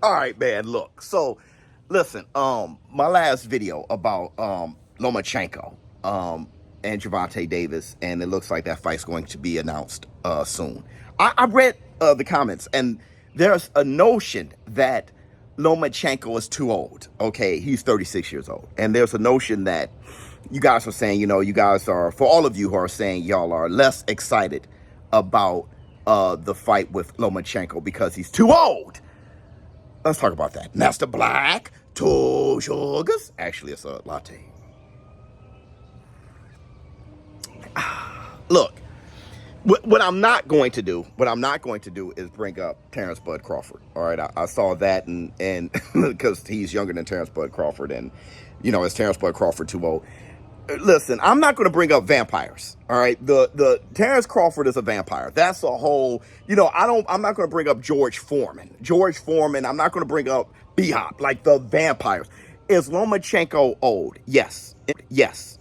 All right, man. Look, so listen. My last video about Lomachenko and Gervonta Davis, and it looks like that fight's going to be announced soon. I read the comments, and there's a notion that Lomachenko is too old. Okay, he's 36 years old, and there's a notion that you guys are saying, you guys are, for all of you who are saying y'all are less excited about the fight with Lomachenko because he's too old. Let's talk about that. Master Black, two sugars. Actually, it's a latte. Look, what I'm not going to do is bring up Terrence Bud Crawford. All right, I saw that, and because he's younger than Terrence Bud Crawford, and is Terrence Bud Crawford too old? Listen, I'm not going to bring up vampires. All right, the Terrence Crawford is a vampire. That's a whole. I'm not going to bring up George Foreman. I'm not going to bring up B-Hop, like the vampires. Is Lomachenko old? Yes. Yes.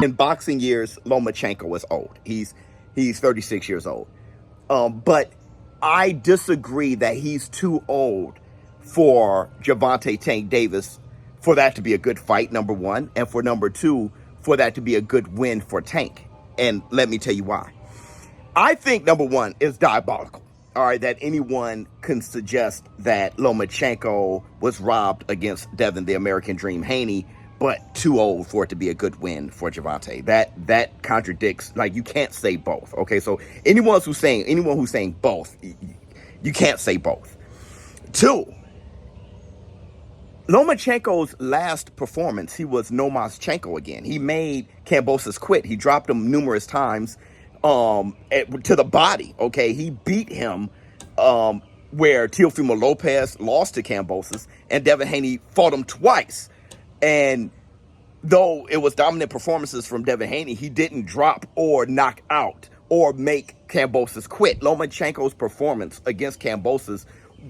In boxing years, Lomachenko is old. He's 36 years old. But I disagree that he's too old for Gervonta Tank Davis, for that to be a good fight, number one, and for number two, for that to be a good win for Tank. And let me tell you why. I think, number one, is diabolical, all right, that anyone can suggest that Lomachenko was robbed against Devin the American Dream Haney, but too old for it to be a good win for Gervonta. That contradicts, like, you can't say both, okay? So anyone who's saying both, you can't say both. Two, Lomachenko's last performance, he was Lomachenko again. He made Kambosos quit. He dropped him numerous times to the body, okay? He beat him where Teofimo Lopez lost to Kambosos, and Devin Haney fought him twice. And though it was dominant performances from Devin Haney, he didn't drop or knock out or make Kambosos quit. Lomachenko's performance against Kambosos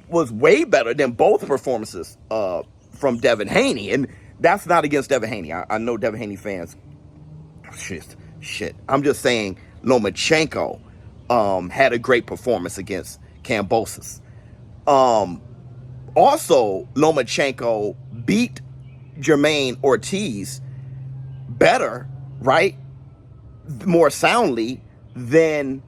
was way better than both performances from Devin Haney. And that's not against Devin Haney. I know Devin Haney fans, shit. I'm just saying Lomachenko had a great performance against Kambosos. Also, Lomachenko beat Jermaine Ortiz better, right? More soundly than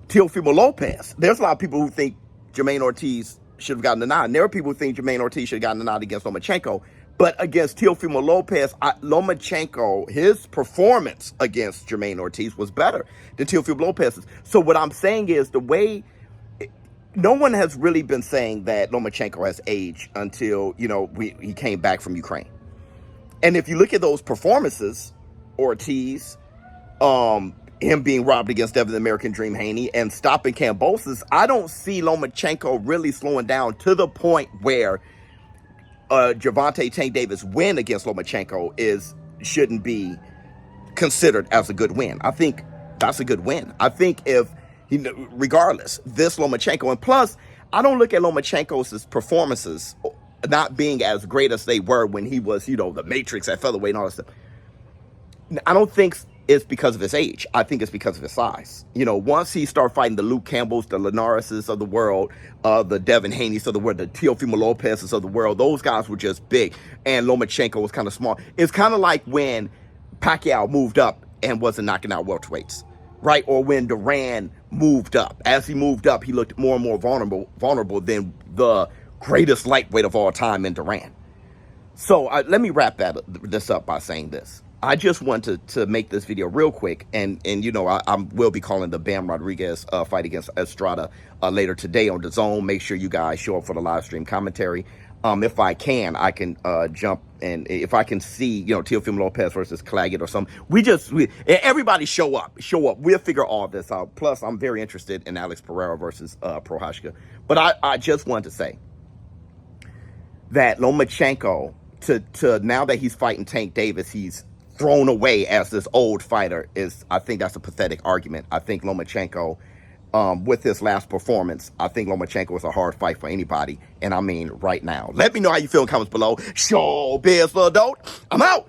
Teofimo Lopez. There's a lot of people who think Jermaine Ortiz should have gotten the nod. And there are people who think Jermaine Ortiz should have gotten the nod against Lomachenko. But against Teofimo Lopez, Lomachenko, his performance against Jermaine Ortiz was better than Teofimo Lopez's. So what I'm saying is no one has really been saying that Lomachenko has aged until, he came back from Ukraine. And if you look at those performances, Ortiz, him being robbed against Devin the American Dream Haney, and stopping Kambosos, I don't see Lomachenko really slowing down to the point where Gervonta Tank Davis' win against Lomachenko shouldn't be considered as a good win. I think that's a good win. I think regardless, this Lomachenko, and plus, I don't look at Lomachenko's performances not being as great as they were when he was, the Matrix at featherweight and all that stuff. I don't think it's because of his age. I think it's because of his size. Once he started fighting the Luke Campbells, the Linareses of the world, the Devin Haneys of the world, the Teofimo Lopez's of the world, those guys were just big, and Lomachenko was kind of small. It's kind of like when Pacquiao moved up and wasn't knocking out welterweights, right? Or when Duran moved up. As he moved up, he looked more and more vulnerable than the greatest lightweight of all time in Duran. So let me wrap this up by saying this. I just want to make this video real quick, and I will be calling the Bam Rodriguez fight against Estrada later today on DAZN. Make sure you guys show up for the live stream commentary. If I can jump, and if I can see, Teofimo Lopez versus Claggett or something, everybody show up. We'll figure all this out. Plus, I'm very interested in Alex Pereira versus Prochazka. But I just wanted to say that Lomachenko, to now that he's fighting Tank Davis, he's thrown away as this old fighter. I think that's a pathetic argument. I think Lomachenko, with his last performance, I think Lomachenko is a hard fight for anybody, and I mean right now. Let me know how you feel in the comments below. ShowBizz, little dope. I'm out.